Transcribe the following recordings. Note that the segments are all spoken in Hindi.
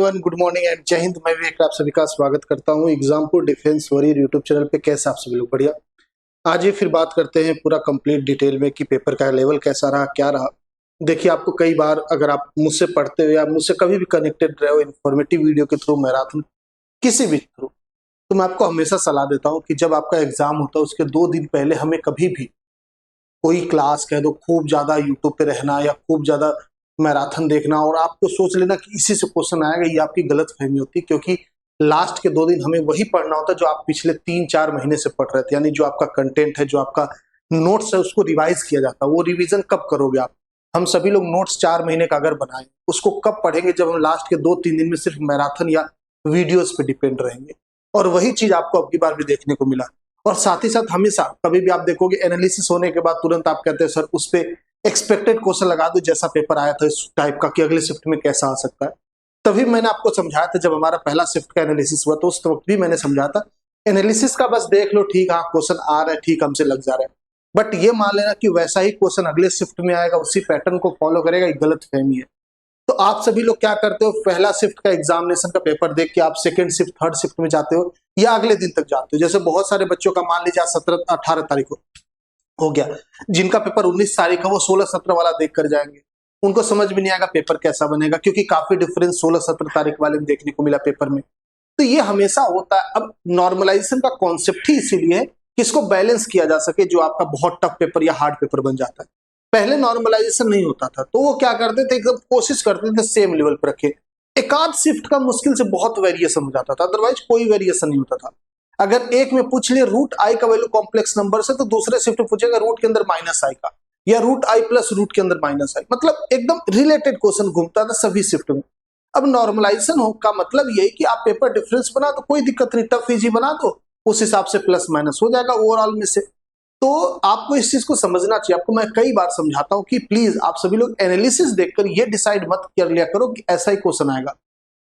एवरीवन, गुड मॉर्निंग एंड जय हिंद। मैं विवेक, आप सभी का स्वागत करता हूं Exampur defence warrior YouTube channel पे। कैसे आप सभी लोग? बढ़िया। आज ये फिर बात करते हैं पूरा कंप्लीट डिटेल में कि पेपर का लेवल कैसा रहा, क्या रहा। देखिए, आपको कई बार अगर आप मुझसे पढ़ते हो या मुझसे कभी भी कनेक्टेड रहे हो इन्फॉर्मेटिव वीडियो के थ्रू, मैराथन किसी भी थ्रू, तो मैं आपको हमेशा सलाह देता हूँ कि जब आपका एग्जाम होता है उसके 2 दिन पहले हमें कभी भी कोई क्लास कह दो, खूब ज्यादा यूट्यूब पे रहना या खूब ज्यादा मैराथन देखना और आपको सोच लेना कि इसी से क्वेश्चन आएगा, ये आपकी गलत फहमी होती है। क्योंकि लास्ट के 2 दिन हमें वही पढ़ना होता है जो आप पिछले 3-4 महीने से पढ़ रहे थे। यानी जो आपका कंटेंट है, जो आपका नोट्स है, उसको रिवाइज किया जाता है। वो रिवीजन कब करोगे आप? हम सभी लोग नोट्स 4 महीने का अगर बनाए, उसको कब पढ़ेंगे? जब हम लास्ट के 2-3 दिन में सिर्फ मैराथन या वीडियोज पे डिपेंड रहेंगे। और वही चीज आपको अब की बार भी देखने को मिला। और साथ ही साथ हमेशा कभी भी आप देखोगे एनालिसिस होने के बाद तुरंत आप कहते हैं सर उस पे एक्सपेक्टेड क्वेश्चन लगा दो, जैसा पेपर आया था इस टाइप का, कि अगले शिफ्ट में कैसा आ सकता है। तभी मैंने आपको समझाया था, जब हमारा पहला शिफ्ट का एनालिसिस हुआ तो उस वक्त भी मैंने समझाया था एनालिसिस का बस देख लो, ठीक, हाँ क्वेश्चन आ रहा है, ठीक, हमसे लग जा रहा है। बट ये मान लेना कि वैसा ही क्वेश्चन अगले शिफ्ट में आएगा, उसी पैटर्न को फॉलो करेगा, ये गलत फहमी है। तो आप सभी लोग क्या करते हो, पहला शिफ्ट का एग्जामिनेशन का पेपर देख के आप सेकंड शिफ्ट, थर्ड शिफ्ट में जाते हो या अगले दिन तक जाते हो। जैसे बहुत सारे बच्चों का मान लीजिए 17-18 तारीख को हो गया, जिनका पेपर 19 तारीख है वो 16-17 वाला देख कर जाएंगे। उनको समझ में नहीं आएगा पेपर कैसा बनेगा, क्योंकि काफी डिफरेंस 16-17 तारीख वाले में देखने को मिला पेपर में। तो ये हमेशा होता है। अब नॉर्मलाइजेशन का कॉन्सेप्ट ही इसीलिए है कि इसको बैलेंस किया जा सके, जो आपका बहुत टफ पेपर या हार्ड पेपर बन जाता है। पहले नॉर्मलाइजेशन नहीं होता था तो वो क्या करते थे, एकदम कोशिश करते थे सेम लेवल पर रखे। एक आध शिफ्ट का मुश्किल से बहुत वेरिएशन हो जाता था, अदरवाइज कोई वेरिएशन नहीं होता था। अगर एक में पूछ लिए रूट आई का वैल्यू कॉम्प्लेक्स नंबर से, तो दूसरे शिफ्ट में पूछेगा रूट के अंदर माइनस आई का, या रूट आई प्लस रूट के अंदर माइनस आई। मतलब एकदम रिलेटेड क्वेश्चन घूमता था सभी शिफ्ट में। अब नॉर्मलाइजेशन हो का मतलब यही कि आप पेपर डिफरेंस बना दो, कोई दिक्कत नहीं, टफ इजी बना दो, उस हिसाब से प्लस माइनस हो जाएगा ओवरऑल में से। तो आपको इस चीज को समझना चाहिए। आपको मैं कई बार समझाता हूं कि प्लीज आप सभी लोग एनालिसिस देखकर ये डिसाइड मत कर लिया करो कि ऐसा ही क्वेश्चन आएगा।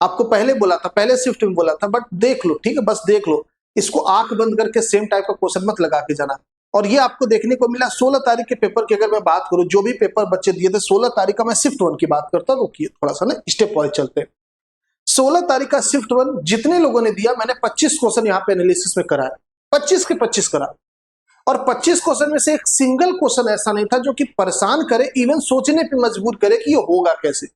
आपको पहले बोला था, पहले शिफ्ट में बोला था, बट देख लो, ठीक है, बस देख लो, इसको आंख बंद करके सेम टाइप का क्वेश्चन मत लगा के जाना। और ये आपको देखने को मिला 16 तारीख के पेपर की। अगर मैं बात करूं, जो भी पेपर बच्चे दिए थे 16 तारीख का, मैं शिफ्ट 1 की बात करता हूं, रुकिए थोड़ा सा ना स्टेप वाइज चलते हैं। 16 तारीख का शिफ्ट 1 जितने लोगों ने दिया, मैंने 25 क्वेश्चन यहाँ पे एनालिसिस में कराया, 25 के 25 करा। और 25 क्वेश्चन में से एक सिंगल क्वेश्चन ऐसा नहीं था जो कि परेशान करे, इवन सोचने पे मजबूर करे कि ये होगा कैसे।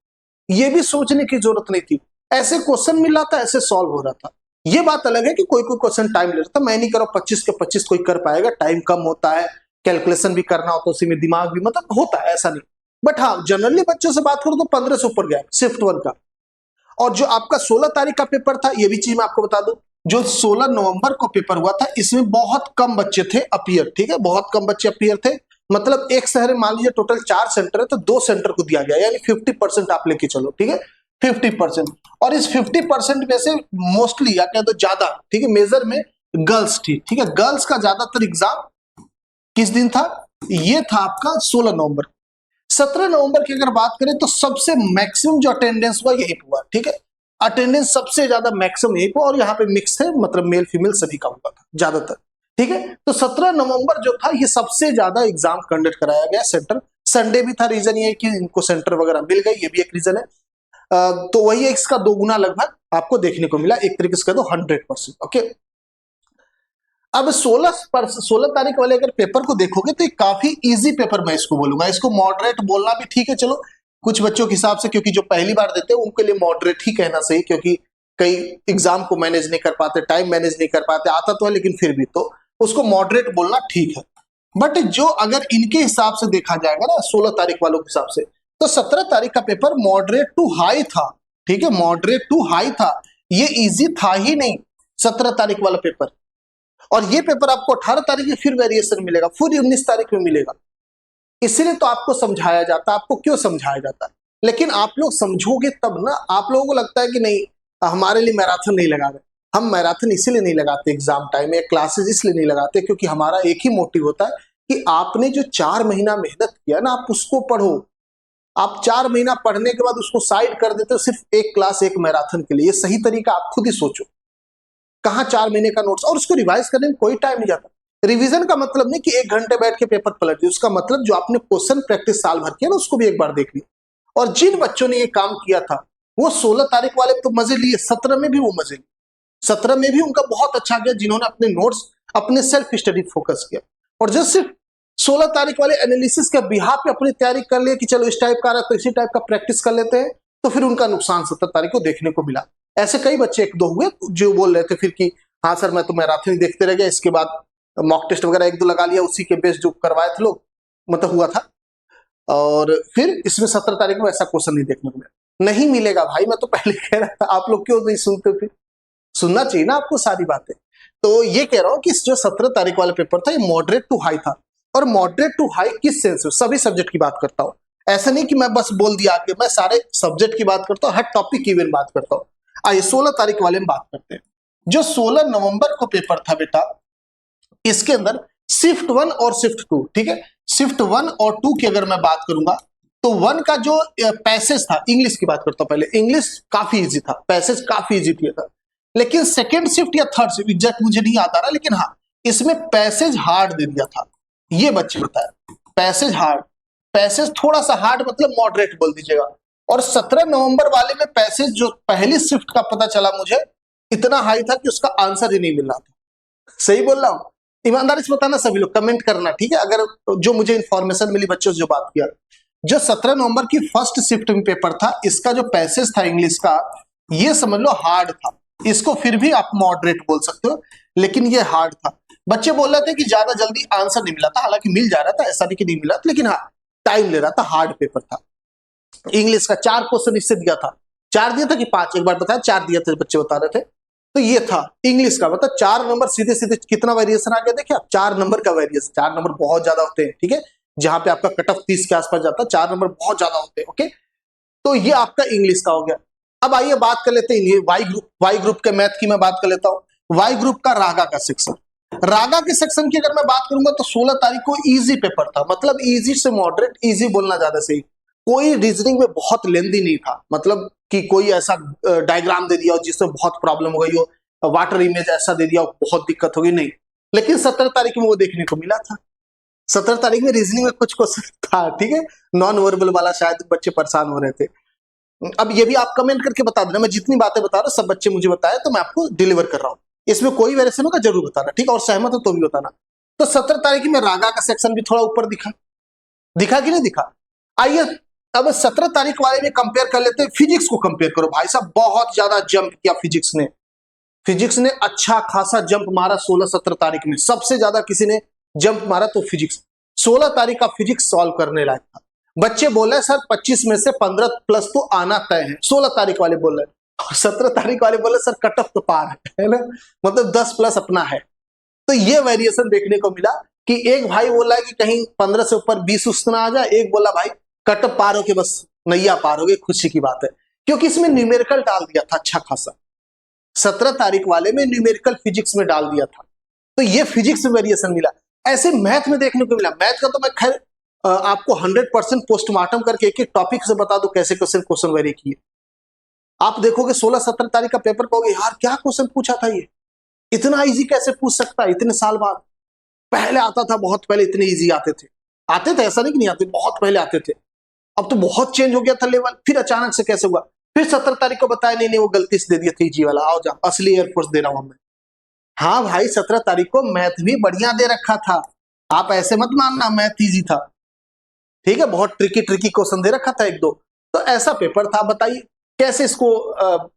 ये भी सोचने की जरूरत नहीं थी, ऐसे क्वेश्चन मिल रहा था, ऐसे सॉल्व हो रहा था। ये बात अलग है कि कोई कोई क्वेश्चन टाइम ले रहा था, मैं नहीं करो 25 के 25 कोई कर पाएगा, टाइम कम होता है, कैलकुलेशन भी करना होता है, उसी में दिमाग भी मतलब होता है, ऐसा नहीं। बट हाँ, जनरली बच्चों से बात करूं तो 15 से ऊपर गया शिफ्ट 1 का। और जो आपका 16 तारीख का पेपर था, ये भी चीज मैं आपको बता दूं, जो 16 नवंबर को पेपर हुआ था, इसमें बहुत कम बच्चे थे अपीयर, ठीक है, बहुत कम बच्चे अपीयर थे। मतलब एक शहर में मान लीजिए टोटल 4 सेंटर है तो 2 सेंटर को दिया गया, यानी 50% आप लेके चलो, ठीक है, 50%। और इस 50% में से मोस्टली या कह दो ज्यादा, ठीक है, मेजर में गर्ल्स थी, ठीक है। गर्ल्स का ज्यादातर एग्जाम किस दिन था? ये था आपका 16 नवंबर। 17 नवंबर की अगर बात करें तो सबसे मैक्सिमम जो अटेंडेंस हुआ यही हुआ, ठीक है, अटेंडेंस सबसे ज्यादा मैक्सिमम यही हुआ। और यहाँ पे मिक्स है, मतलब मेल फीमेल सभी का हुआ था ज्यादातर, ठीक है। तो 17 नवंबर जो था, ये सबसे ज्यादा एग्जाम कंडक्ट कराया गया। सेंटर संडे भी था, रीजन ये कि इनको सेंटर वगैरह मिल गई, ये भी एक रीजन है। तो वही इसका 2 गुना लगभग आपको देखने को मिला, एक तरीके से कह दो 100%। ओके, अब 16 तारीख वाले अगर पेपर को देखोगे तो ये काफी इजी पेपर मैं इसको बोलूंगा। इसको मॉडरेट बोलना भी ठीक है, चलो कुछ बच्चों के हिसाब से, क्योंकि जो पहली बार देते हैं उनके लिए मॉडरेट ही कहना सही, क्योंकि कई एग्जाम को मैनेज नहीं कर पाते, टाइम मैनेज नहीं कर पाते, आता तो है लेकिन फिर भी, तो उसको मॉडरेट बोलना ठीक है। बट जो अगर इनके हिसाब से देखा जाएगा ना, 16 तारीख वालों के हिसाब से, तो 17 तारीख का पेपर मॉडरेट टू हाई था, ठीक है, मॉडरेट टू हाई था। ये इजी था ही नहीं 17 तारीख वाला पेपर। और ये पेपर आपको 18 तारीख में फिर वेरिएशन मिलेगा, फिर 19 तारीख में मिलेगा। इसीलिए तो आपको समझाया जाता है। आपको क्यों समझाया जाता है? लेकिन आप लोग समझोगे तब ना। आप लोगों को लगता है कि नहीं, हमारे लिए मैराथन नहीं लगा रहे। हम मैराथन इसीलिए नहीं लगाते एग्जाम टाइम में, क्लासेस इसलिए नहीं लगाते, क्योंकि हमारा एक ही मोटिव होता है कि आपने जो 4 महीना मेहनत किया ना, आप उसको पढ़ो। आप 4 महीना पढ़ने के बाद उसको साइड कर देते हो सिर्फ एक क्लास, एक मैराथन के लिए। ये सही तरीका आप खुद ही सोचो। कहाँ 4 महीने का नोट्स, और उसको रिवाइज करने में कोई टाइम नहीं जाता। रिवीजन का मतलब नहीं कि 1 घंटे बैठ के पेपर पलट दिया, उसका मतलब जो आपने क्वेश्चन प्रैक्टिस साल भर किया ना, उसको भी एक बार देख लिया। और जिन बच्चों ने ये काम किया था वो 16 तारीख वाले तो मजे लिए, 17 में भी वो मजे लिए, 17 में भी उनका बहुत अच्छा गया, जिन्होंने अपने नोट्स अपने सेल्फ स्टडी फोकस किया। और जो सिर्फ 16 तारीख वाले एनालिसिस के बिहाफ पे अपनी तैयारी कर लिए कि चलो इस टाइप का आ रहा है तो इसी टाइप का प्रैक्टिस कर लेते हैं, तो फिर उनका नुकसान 17 तारीख को देखने को मिला। ऐसे कई बच्चे एक दो हुए जो बोल रहे थे फिर कि हाँ सर मैं तो मैराथन देखते रह गया, इसके बाद मॉक टेस्ट वगैरह एक दो लगा लिया, उसी के बेस जो करवाए थे लोग मतलब हुआ था, और फिर इसमें 17 तारीख को ऐसा क्वेश्चन नहीं देखने को मिला। नहीं मिलेगा भाई, मैं तो पहले कह रहा था, आप लोग क्यों नहीं सुनते? फिर सुनना चाहिए ना आपको सारी बातें। तो ये कह रहा हूं कि जो 17 तारीख वाला पेपर था ये मॉडरेट टू हाई था। और मॉडरेट टू हाई किस सेंस में? सभी सब्जेक्ट की बात करता हूं, ऐसा नहीं कि मैं बस बोल दिया कि मैं सारे सब्जेक्ट की बात करता हूं, हर टॉपिक की भी बात करता हूं। आइए 16 तारीख वाले में बात करते हैं। जो 16 नवंबर को पेपर था बेटा, इसके अंदर शिफ्ट 1 और शिफ्ट 2, ठीक है, शिफ्ट 1 और 2 की अगर मैं बात करूंगा तो 1 का जो पैसेज था, इंग्लिश की बात करता हूं पहले, इंग्लिश काफी इजी था, पैसेज काफी इजी किया था। लेकिन सेकेंड शिफ्ट या थर्ड शिफ्ट एग्जैक्ट मुझे नहीं याद आ रहा, लेकिन हाँ इसमें पैसेज हार्ड दे दिया था। ये बच्चे बताया पैसेज हार्ड, पैसेज थोड़ा सा हार्ड मतलब मॉडरेट बोल दीजिएगा। और 17 नवंबर वाले में पैसेज जो पहली शिफ्ट का पता चला मुझे इतना हाई था कि उसका आंसर ही नहीं मिल रहा था। सही बोल रहा हूं? ईमानदारी से बताना सभी लोग, कमेंट करना, ठीक है, अगर जो मुझे इंफॉर्मेशन मिली बच्चों से जो बात किया। जो 17 नवंबर की फर्स्ट शिफ्ट में पेपर था, इसका जो पैसेज था इंग्लिश का, ये समझ लो हार्ड था। इसको फिर भी आप मॉडरेट बोल सकते हो, लेकिन ये हार्ड था। बच्चे बोल रहे थे कि ज्यादा जल्दी आंसर नहीं मिला था, हालांकि मिल जा रहा था, ऐसा नहीं कि नहीं मिला था, लेकिन हाँ टाइम ले रहा था, हार्ड पेपर था। इंग्लिश का 4 क्वेश्चन इससे दिया था, 4 दिया था कि 5, एक बार बताया 4 दिया था, बच्चे बता रहे थे। तो ये था इंग्लिश का, मतलब 4 नंबर सीधे सीधे कितना वेरिएशन आ गया देखिए आप, 4 नंबर का वेरिएशन। 4 नंबर बहुत ज्यादा होते हैं, ठीक है, जहां पे आपका कट ऑफ 30 के आसपास जाता है, 4 नंबर बहुत ज्यादा होते हैं। ओके, तो ये आपका इंग्लिश का हो गया। अब आइए बात कर लेते हैं वाई ग्रुप के मैथ की मैं बात कर लेता हूं। वाई ग्रुप का रागा का सेक्शन, रागा के सेक्शन की अगर मैं बात करूंगा तो 16 तारीख को इजी पेपर था, मतलब इजी से मॉडरेट, इजी बोलना ज्यादा सही। कोई रीजनिंग में बहुत लेंदी नहीं था, मतलब कि कोई ऐसा डायग्राम दे दिया जिससे बहुत प्रॉब्लम हो गई हो, वाटर इमेज ऐसा दे दिया बहुत दिक्कत होगी, नहीं। लेकिन 17 तारीख में वो देखने को मिला था। 17 तारीख में रीजनिंग में कुछ क्वेश्चन था, ठीक है, नॉन वर्बल वाला, शायद बच्चे परेशान हो रहे थे। अब ये भी आप कमेंट करके बता देना, मैं जितनी बातें बता रहा हूं सब बच्चे मुझे बताए तो मैं आपको डिलीवर कर रहा हूं, इसमें कोई वेरिएशन होगा जरूर बताना, ठीक है, और सहमत हो तो भी बताना। तो 17 तारीख में रागा का सेक्शन भी थोड़ा ऊपर दिखा कि नहीं दिखा? आइए अब 17 तारीख वाले में कंपेयर कर लेते हैं, फिजिक्स को कंपेयर करो। भाई साहब बहुत ज्यादा जंप किया फिजिक्स ने अच्छा खासा जंप मारा 16-17 तारीख में, सबसे ज्यादा किसी ने जंप मारा तो फिजिक्स। 16 तारीख का फिजिक्स सॉल्व करने लायक था। बच्चे बोले सर 25 में से 15 प्लस तो आना तय है, 16 तारीख वाले बोल रहे, और 17 तारीख वाले बोले सर कट ऑफ तो पार है ना, मतलब 10 प्लस अपना है। तो ये वेरिएशन देखने को मिला कि एक भाई बोला कि कहीं 15 से ऊपर 20 उतना आ जाए, एक बोला भाई कट ऑफ पार हो के बस नैया पार हो गई, खुशी की बात है, क्योंकि इसमें न्यूमेरिकल डाल दिया था अच्छा खासा। 17 तारीख वाले में न्यूमेरिकल फिजिक्स में डाल दिया था, तो ये फिजिक्स में वेरिएशन मिला। ऐसे मैथ में देखने को मिला। मैथ का तो मैं खैर आपको 100% पोस्टमार्टम करके एक एक टॉपिक से बता दो कैसे क्वेश्चन वेरी किए। आप देखोगे 16-17 तारीख का पेपर कहोगे यार क्या क्वेश्चन पूछा था, ये इतना इजी कैसे पूछ सकता है इतने साल बाद? पहले आता था, बहुत पहले इतने इजी आते थे, ऐसा नहीं कि नहीं आते, बहुत पहले आते थे। अब तो बहुत चेंज हो गया था लेवल, फिर अचानक से कैसे हुआ? फिर 17 तारीख को बताया नहीं वो गलती से दे दिया था जी वाला, आओ जाओ असली एयरफोर्स दे रहा हूं मैं। हाँ भाई 17 तारीख को मैथ भी बढ़िया दे रखा था, आप ऐसे मत मानना मैथ इजी था, ठीक है, बहुत ट्रिकी क्वेश्चन दे रखा था एक दो। तो ऐसा पेपर था, बताइए कैसे इसको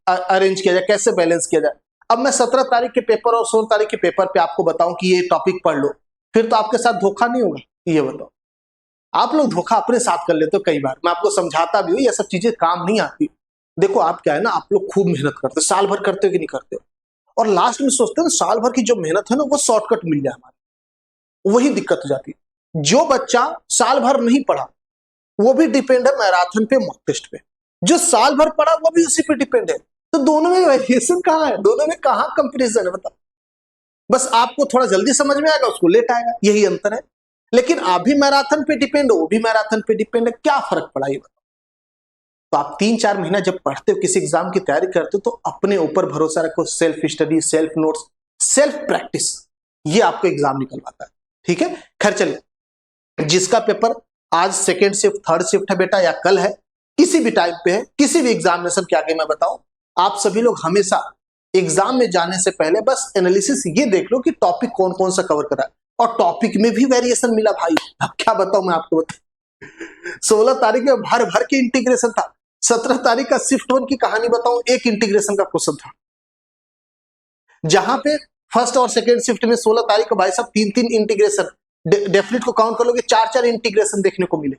अरेंज किया जाए, कैसे बैलेंस किया जाए। अब मैं 17 तारीख के पेपर और 16 तारीख के पेपर पे आपको बताऊं कि ये टॉपिक पढ़ लो, फिर तो आपके साथ धोखा नहीं होगा? ये बताओ, आप लोग धोखा अपने साथ कर लेते हो कई बार, मैं आपको समझाता भी हूँ ये सब चीजें काम नहीं आती। देखो आप क्या है ना, आप लोग खूब मेहनत करते हो, साल भर करते हो कि नहीं करते हो, और लास्ट में सोचते हो ना साल भर की जो मेहनत है ना वो शॉर्टकट मिल जाए हमारी, वही दिक्कत हो जाती है। जो बच्चा साल भर नहीं पढ़ा वो भी डिपेंड है मैराथन पे, मॉक टेस्ट पे, जो साल भर पढ़ा वो भी उसी पे डिपेंड है। तो दोनों में वेरिएशन कहाँ है, दोनों में कहाँ कंपैरिजन है बताओ? बस आपको थोड़ा जल्दी समझ में आएगा, उसको लेट आएगा, यही अंतर है। लेकिन आप भी मैराथन पे डिपेंड हो, वो भी मैराथन पे डिपेंड है, क्या फर्क पड़ा ये बताओ? तो आप 3-4 महीना जब पढ़ते हो, किसी एग्जाम की तैयारी करते हो, तो अपने ऊपर भरोसा रखो, self study, self notes, self practice, ये आपको एग्जाम निकलवाता है, ठीक है। खैर चलिए, जिसका पेपर आज सेकेंड शिफ्ट थर्ड शिफ्ट है बेटा या कल है, किसी भी टाइप पे है, किसी भी एग्जामिनेशन के आगे मैं बताऊं, आप सभी लोग हमेशा एग्जाम में जाने से पहले बस एनालिसिस ये देख लो कि टॉपिक कौन कौन सा कवर करा है, और टॉपिक में भी वेरिएशन मिला भाई। अब क्या बताऊं मैं आपको, 16 तारीख में भर भर के इंटीग्रेशन था, 17 तारीख का शिफ्ट 1 की कहानी बताऊं, एक इंटीग्रेशन का क्वेश्चन था, जहां पे फर्स्ट और सेकेंड शिफ्ट में 16 तारीख को भाई साहब 3-3 इंटीग्रेशन, डेफिनेट को काउंट कर लोगे 4-4 इंटीग्रेशन देखने को मिले।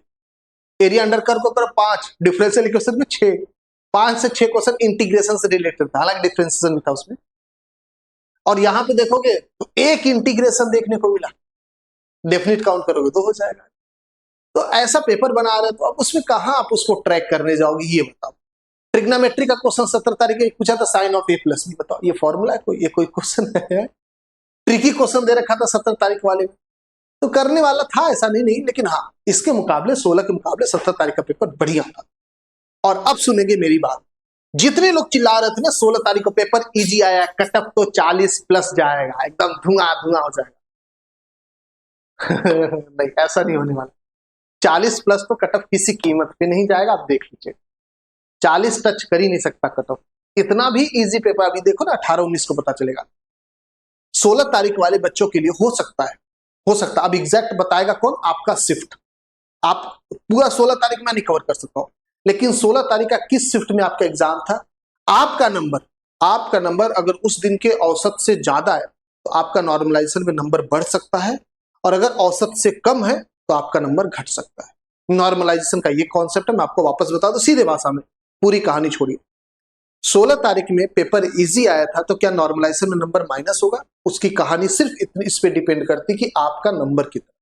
एरिया अंडर कर्व को 5, डिफरेंशियल इक्वेशन में 6, 5 से 6 क्वेश्चन इंटीग्रेशन से रिलेटेड था, हालांकि डिफरेंशिएशन भी था उसमें। और यहां पे देखोगे तो एक इंटीग्रेशन देखने को मिला, डेफिनेट काउंट करोगे तो हो जाएगा। तो ऐसा पेपर बना रहे तो अब उसमें कहां आप उसको ट्रैक करने जाओगे, ये बताओ। ट्रिग्नोमेट्री का क्वेश्चन 17 तारीख को पूछा था, sine of a plus B, बताओ ये फॉर्मूला है कोई, ये कोई क्वेश्चन है? ट्रिकी क्वेश्चन दे रखा था 17 तारीख वाले में, तो करने वाला था, ऐसा नहीं, लेकिन हाँ इसके मुकाबले 16 के मुकाबले 17 तारीख का पेपर बढ़िया था। और अब सुनेंगे मेरी बात, जितने लोग चिल्ला रहे थे ना 16 तारीख को पेपर इजी आया, कटअप तो 40 प्लस जाएगा, एकदम धुआं धुआं हो जाएगा नहीं, ऐसा नहीं होने वाला। 40 प्लस तो कटअप किसी कीमत पे नहीं जाएगा, आप देख लीजिए, 40 टच कर ही नहीं सकता कटअप। इतना भी इजी पेपर अभी देखो ना, 18-19 को पता चलेगा। 16 तारीख वाले बच्चों के लिए हो सकता है, अब एग्जैक्ट बताएगा कौन, आपका शिफ्ट। आप पूरा 16 तारीख में नहीं कवर कर सकता हूं, लेकिन 16 तारीख का किस शिफ्ट में आपका एग्जाम था, आपका नंबर अगर उस दिन के औसत से ज्यादा है तो आपका नॉर्मलाइजेशन में नंबर बढ़ सकता है, और अगर औसत से कम है तो आपका नंबर घट सकता है। नॉर्मलाइजेशन का ये कॉन्सेप्ट है, मैं आपको वापस बता दूं सीधे भाषा में, पूरी कहानी छोड़िए। 16 तारीख में पेपर इजी आया था, तो क्या नॉर्मलाइजेशन में नंबर माइनस होगा? उसकी कहानी सिर्फ इतनी इस पे डिपेंड करती कि आपका नंबर कितना।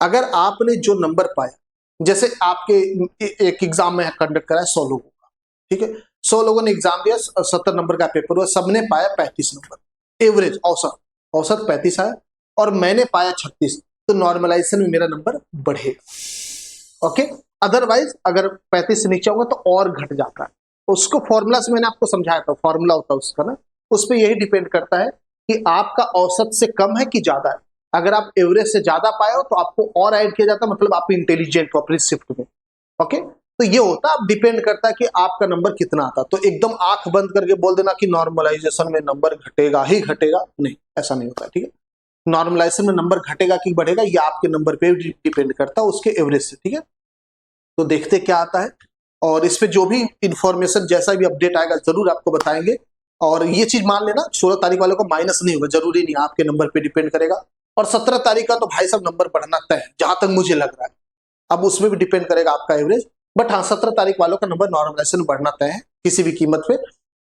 अगर आपने जो नंबर पाया, जैसे आपके एक एग्जाम में कंडक्ट करा है 100 लोगों का, ठीक है, 100 लोगों ने एग्जाम दिया, 70 नंबर का पेपर हुआ, सबने पाया 35 नंबर, एवरेज औसत 35 आया, और मैंने पाया 36, तो नॉर्मलाइजेशन में मेरा नंबर बढ़ेगा। ओके, अदरवाइज अगर 35 से नीचे होगा तो और घट जाता है। उसको फॉर्मूला से मैंने आपको समझाया था, फॉर्मूला होता है उसका ना, उस पर यही डिपेंड करता है कि आपका औसत से कम है कि ज्यादा है। अगर आप एवरेज से ज्यादा पाए हो तो आपको और ऐड किया जाता है, मतलब आप इंटेलिजेंट हो अपनी शिफ्ट में। ओके, तो ये होता है, अब डिपेंड करता है कि आपका नंबर कितना आता। तो एकदम आंख बंद करके बोल देना कि नॉर्मलाइजेशन में नंबर घटेगा ही घटेगा, नहीं, ऐसा नहीं होता, ठीक है। नॉर्मलाइजेशन में नंबर घटेगा कि बढ़ेगा ये आपके नंबर पे डिपेंड करता है, उसके एवरेज से, ठीक है। तो देखते क्या आता है, और इस पे जो भी इंफॉर्मेशन जैसा भी अपडेट आएगा जरूर आपको बताएंगे। और ये चीज मान लेना 16 तारीख वालों को माइनस नहीं होगा, जरूरी नहीं, आपके नंबर पे डिपेंड करेगा। और 17 तारीख का तो भाई साहब नंबर बढ़ना तय है, जहां तक मुझे लग रहा है। अब उसमें भी डिपेंड करेगा आपका एवरेज, बट हाँ 17 तारीख वालों का नंबर नॉर्मलाइजेशन बढ़ना तय है किसी भी कीमत पे।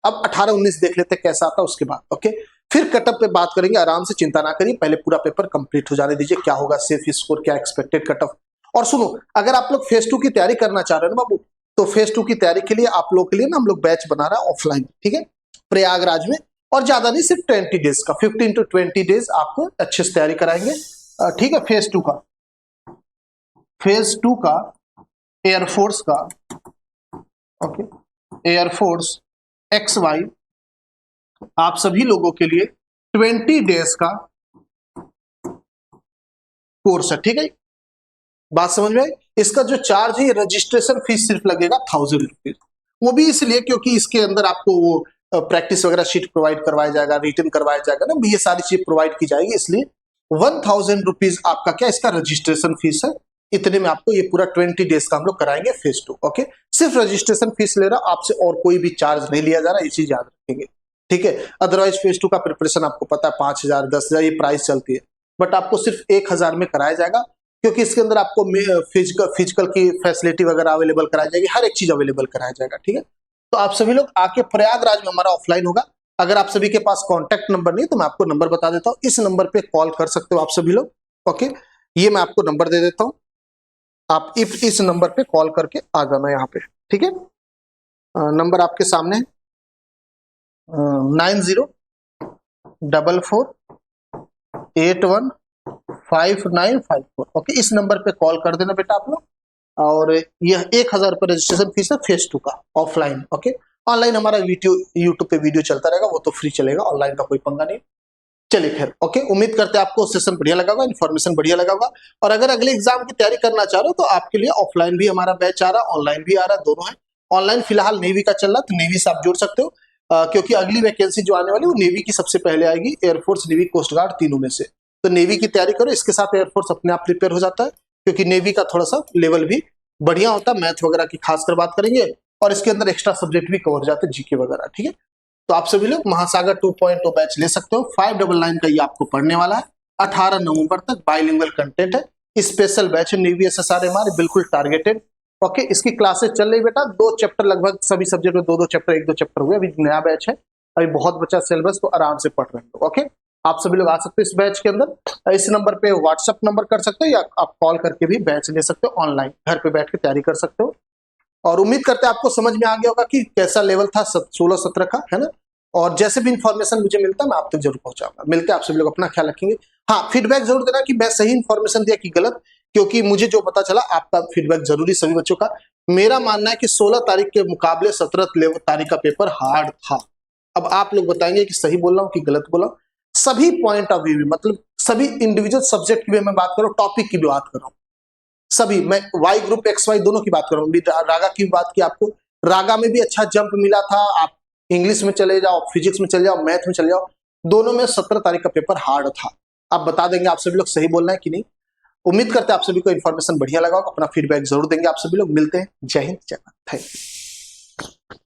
अब 18-19 देख लेते कैसा आता है उसके बाद। ओके, फिर कटअप पे बात करेंगे, आराम से चिंता ना करिए, पहले पूरा पेपर कंप्लीट हो जाने दीजिए, क्या होगा सेफ स्कोर, क्या एक्सपेक्टेड कटअप। और सुनो, अगर आप लोग फेज 2 की तैयारी करना चाह रहे हो ना बाबू, तो फेज 2 की तैयारी के लिए आप लोग के लिए ना हम लोग बैच बना रहा है ऑफलाइन, ठीक है, प्रयागराज में। और ज्यादा नहीं, सिर्फ 20 डेज का, 15 to 20 डेज आपको अच्छे से तैयारी कराएंगे, ठीक है। फेज 2 का एयरफोर्स का, ओके, एयरफोर्स XY आप सभी लोगों के लिए 20 डेज का कोर्स है, ठीक है। बात समझ में आई? इसका जो चार्ज है, रजिस्ट्रेशन फीस सिर्फ लगेगा 1000 रुपीज। वो भी इसलिए क्योंकि इसके अंदर आपको वो प्रैक्टिस वगैरह शीट प्रोवाइड करवाया जाएगा, रिटन करवाया जाएगा ना, ये सारी चीज प्रोवाइड की जाएगी, इसलिए 1000 रुपीज आपका क्या इसका रजिस्ट्रेशन फीस है। इतने में आपको ये पूरा 20 डेज का हम लोग कराएंगे फेज 2। ओके, सिर्फ रजिस्ट्रेशन फीस ले रहा, आपसे और कोई भी चार्ज नहीं लिया जा रहा, ये चीज याद रखेंगे, ठीक है। अदरवाइज फेज 2 का प्रिपरेशन आपको पता है 5000 10,000 ये प्राइस चलती है, बट आपको सिर्फ 1000 में कराया जाएगा, क्योंकि इसके अंदर आपको फिजिकल की फैसिलिटी वगैरह अवेलेबल कराई जाएगी, हर एक चीज अवेलेबल कराया जाएगा, ठीक है। तो आप सभी लोग आके प्रयागराज में हमारा ऑफलाइन होगा। अगर आप सभी के पास कॉन्टैक्ट नंबर नहीं तो मैं आपको नंबर बता देता हूँ, इस नंबर पे कॉल कर सकते हो आप सभी लोग। ओके, ये मैं आपको नंबर दे देता हूँ, आप इस नंबर पे कॉल करके आ जाना यहाँ पे, ठीक है। नंबर आपके सामने 9044815954। ओके, इस नंबर पे कॉल कर देना बेटा आप लोग। और यह 1000 रुपये रजिस्ट्रेशन फीस है फेज 2 का ऑफलाइन। ओके, ऑनलाइन हमारा यूट्यूब पे वीडियो चलता रहेगा, वो तो फ्री चलेगा, ऑनलाइन का कोई पंगा नहीं। चलिए खैर ओके, उम्मीद करते हैं आपको सेशन बढ़िया लगा होगा, इन्फॉर्मेशन बढ़िया लगा होगा। और अगर अगले एग्जाम की तैयारी करना चाह रहे हो तो आपके लिए ऑफलाइन भी हमारा बैच आ रहा है, ऑनलाइन भी आ रहा है, दोनों है। ऑनलाइन फिलहाल नेवी का चल रहा है, तो नेवी से आप जुड़ सकते हो, क्योंकि अगली वैकेंसी जो आने वाली है वो नेवी की सबसे पहले आएगी, एयरफोर्स, नेवी, कोस्ट गार्ड, तीनों में से। तो नेवी की तैयारी करो, इसके साथ एयरफोर्स अपने आप प्रिपेयर हो जाता है, क्योंकि नेवी का थोड़ा सा लेवल भी बढ़िया होता है, मैथ वगैरह की खासकर बात करेंगे, और इसके अंदर एक्स्ट्रा सब्जेक्ट भी कवर हो जाते हैं, जीके वगैरह, ठीक है। तो आप सभी लोग महासागर 2.0 बैच ले सकते हो, 599 का ये आपको पढ़ने वाला है, 18 नवंबर तक बाइलिंगुअल कंटेंट है, स्पेशल बैच है नेवी SSR बिल्कुल टारगेटेड। ओके, इसकी क्लासेस चल रही बेटा, 2 चैप्टर लगभग सभी सब्जेक्ट में 2-2 चैप्टर, 1-2 चैप्टर हुए, अभी नया बैच है, अभी बहुत बचा सिलेबस, तो आराम से पढ़ रहे हो। ओके, आप सभी लोग आ सकते हो इस बैच के अंदर, इस नंबर पे व्हाट्सएप नंबर कर सकते हो, या आप कॉल करके भी बैच ले सकते हो, ऑनलाइन घर पे बैठ के तैयारी कर सकते हो। और उम्मीद करते हैं आपको समझ में आ गया होगा कि कैसा लेवल था 16-17 का, है ना। और जैसे भी इंफॉर्मेशन मुझे मिलता है मैं आप तक जरूर पहुंचाऊंगा। मिलते हैं, आप सभी लोग अपना ख्याल रखेंगे। हाँ, फीडबैक जरूर देना कि मैं सही इंफॉर्मेशन दिया कि गलत, क्योंकि मुझे जो पता चला आपका फीडबैक जरूरी सभी बच्चों का। मेरा मानना है कि 16 तारीख के मुकाबले 17 तारीख का पेपर हार्ड था। अब आप लोग बताएंगे कि सही बोल रहा हूँ कि गलत बोला हूँ। सभी पॉइंट ऑफ व्यू, मतलब सभी इंडिविजुअल सब्जेक्ट की भी मैं बात करूँ, टॉपिक की भी बात कर रहा हूँ, सभी, मैं वाई ग्रुप XY दोनों की बात कर रहा हूँ। रागा की बात की आपको, रागा में भी अच्छा जंप मिला था, आप इंग्लिश में चले जाओ, फिजिक्स में चले जाओ, मैथ में चले जाओ, दोनों में 17 तारीख का पेपर हार्ड था। आप बता देंगे आप सभी लोग सही बोल रहे हैं कि नहीं। उम्मीद करते हैं आप सभी को इन्फॉर्मेशन बढ़िया लगा, अपना फीडबैक जरूर देंगे। आप सभी लोग मिलते हैं, जय हिंद, जय भारत, थैंक यू।